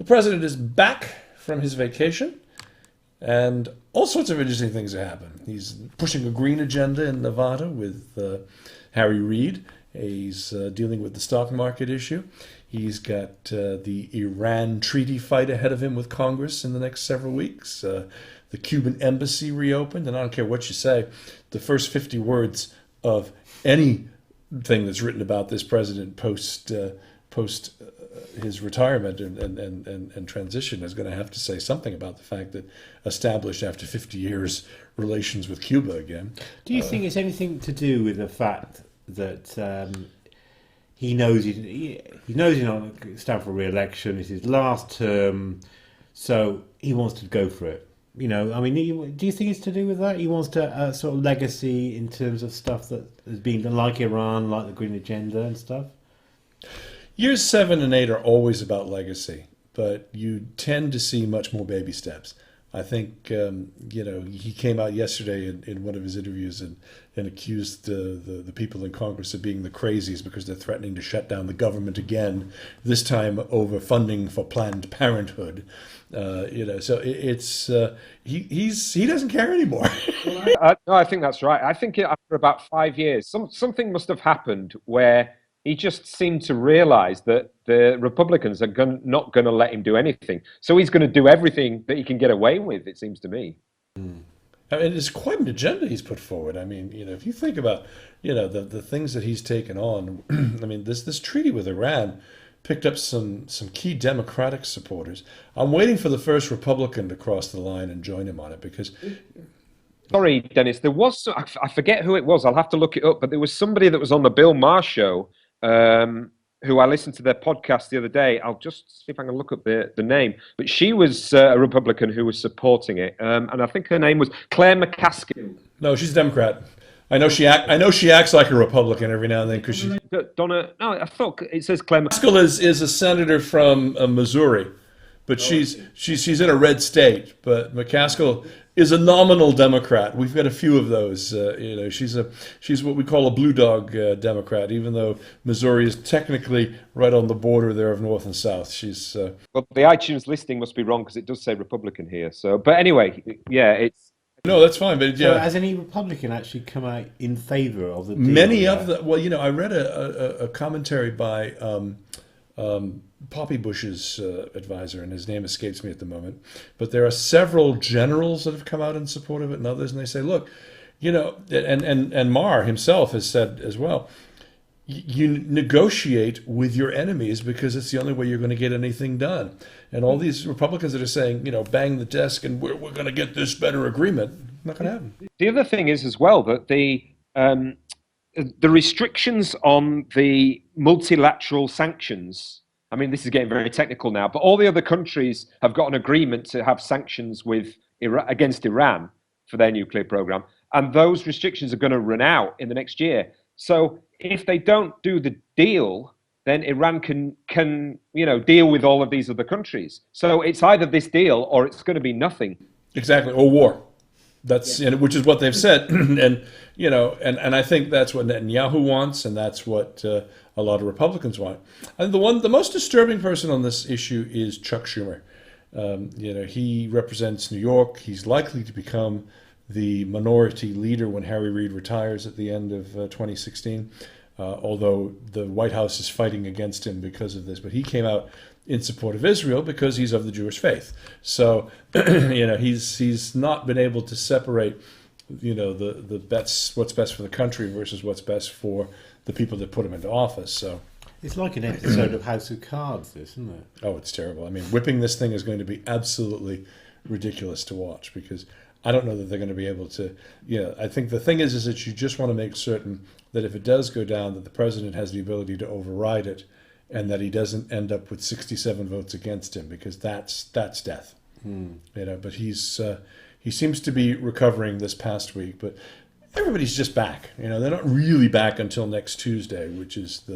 The president is back from his vacation, and all sorts of interesting things have happened. He's pushing a green agenda in Nevada with Harry Reid. He's dealing with the stock market issue. He's got the Iran treaty fight ahead of him with Congress in the next several weeks. The Cuban embassy reopened, and I don't care what you say, the first 50 words of anything that's written about this president post his retirement and transition is going to have to say something about the fact that established after 50 years relations with Cuba again. Do you think it's anything to do with the fact that he knows he's not going to stand for re-election? It's his last term, so he wants to go for it. You know, I mean, do you think it's to do with that? He wants to sort of legacy in terms of stuff that has been like Iran, like the Green Agenda and stuff? Years 7 and 8 are always about legacy, but you tend to see much more baby steps. I think, he came out yesterday in one of his interviews and accused the people in Congress of being the crazies because they're threatening to shut down the government again, this time over funding for Planned Parenthood. So he doesn't care anymore. No, I think that's right. I think after about 5 years, something must have happened where he just seemed to realize that the Republicans are not going to let him do anything. So he's going to do everything that he can get away with, it seems to me. I mean, it's quite an agenda he's put forward. I mean, if you think about, the things that he's taken on, I mean, this treaty with Iran picked up some key Democratic supporters. I'm waiting for the first Republican to cross the line and join him on it because... Sorry, Dennis, there was, I forget who it was, I'll have to look it up, but there was somebody that was on the Bill Maher show who I listened to their podcast the other day. I'll just see if I can look up the name. But she was a Republican who was supporting it, and I think her name was Claire McCaskill. No, she's a Democrat. I know she acts like a Republican every now and then because she. Donna. No, I thought it says Claire McCaskill is a senator from Missouri, but she's in a red state. But McCaskill is a nominal Democrat. We've got a few of those. She's what we call a blue dog Democrat, even though Missouri is technically right on the border there of North and South. She's well, the iTunes listing must be wrong because it does say Republican here. So, but anyway, yeah, it's. No, that's fine. But so has any Republican actually come out in favour of the deal? Many of the. Well, I read a commentary by Poppy Bush's advisor, and his name escapes me at the moment. But there are several generals that have come out in support of it, and others, and they say, look, and Maher himself has said as well, you negotiate with your enemies because it's the only way you're going to get anything done. And all these Republicans that are saying, bang the desk and we're going to get this better agreement, not going to happen. The other thing is as well that the restrictions on the multilateral sanctions, I mean, this is getting very technical now, but all the other countries have got an agreement to have sanctions against Iran for their nuclear program. And those restrictions are going to run out in the next year. So if they don't do the deal, then Iran can deal with all of these other countries. So it's either this deal or it's going to be nothing. Exactly, or war. That's which is what they've said, and I think that's what Netanyahu wants, and that's what a lot of Republicans want. And the most disturbing person on this issue is Chuck Schumer. He represents New York. He's likely to become the minority leader when Harry Reid retires at the end of 2016. Although the White House is fighting against him because of this, but he came out in support of Israel because he's of the Jewish faith. So, he's not been able to separate, the what's best for the country versus what's best for the people that put him into office. So it's like an episode of House of Cards, this, isn't it? Oh, it's terrible. I mean, whipping this thing is going to be absolutely ridiculous to watch because I don't know that they're going to be able to. I think the thing is that you just want to make certain that if it does go down, that the president has the ability to override it, and that he doesn't end up with 67 votes against him, because that's death. But he seems to be recovering this past week. But everybody's just back. They're not really back until next Tuesday, which is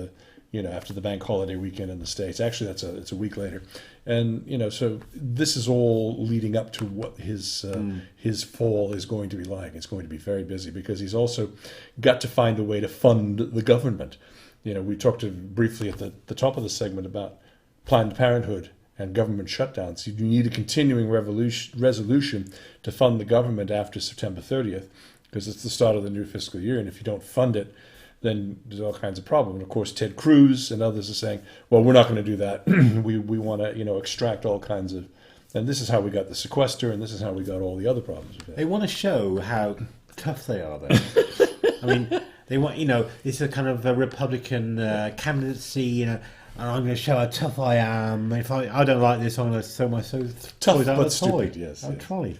after the bank holiday weekend in the States. Actually, it's a week later. And, so this is all leading up to what his fall is going to be like. It's going to be very busy because he's also got to find a way to fund the government. We talked briefly at the top of the segment about Planned Parenthood and government shutdowns. You need a continuing resolution to fund the government after September 30th, because it's the start of the new fiscal year. And if you don't fund it, then there's all kinds of problems. And of course, Ted Cruz and others are saying, well, we're not going to do that. we want to, extract all kinds of, and this is how we got the sequester, and this is how we got all the other problems. They want to show how tough they are, though. I mean, they want, it's a kind of a Republican candidacy, and I'm going to show how tough I am. If I don't like this, I'm going to throw my toys out of the toy. Stupid, yes. Trolley.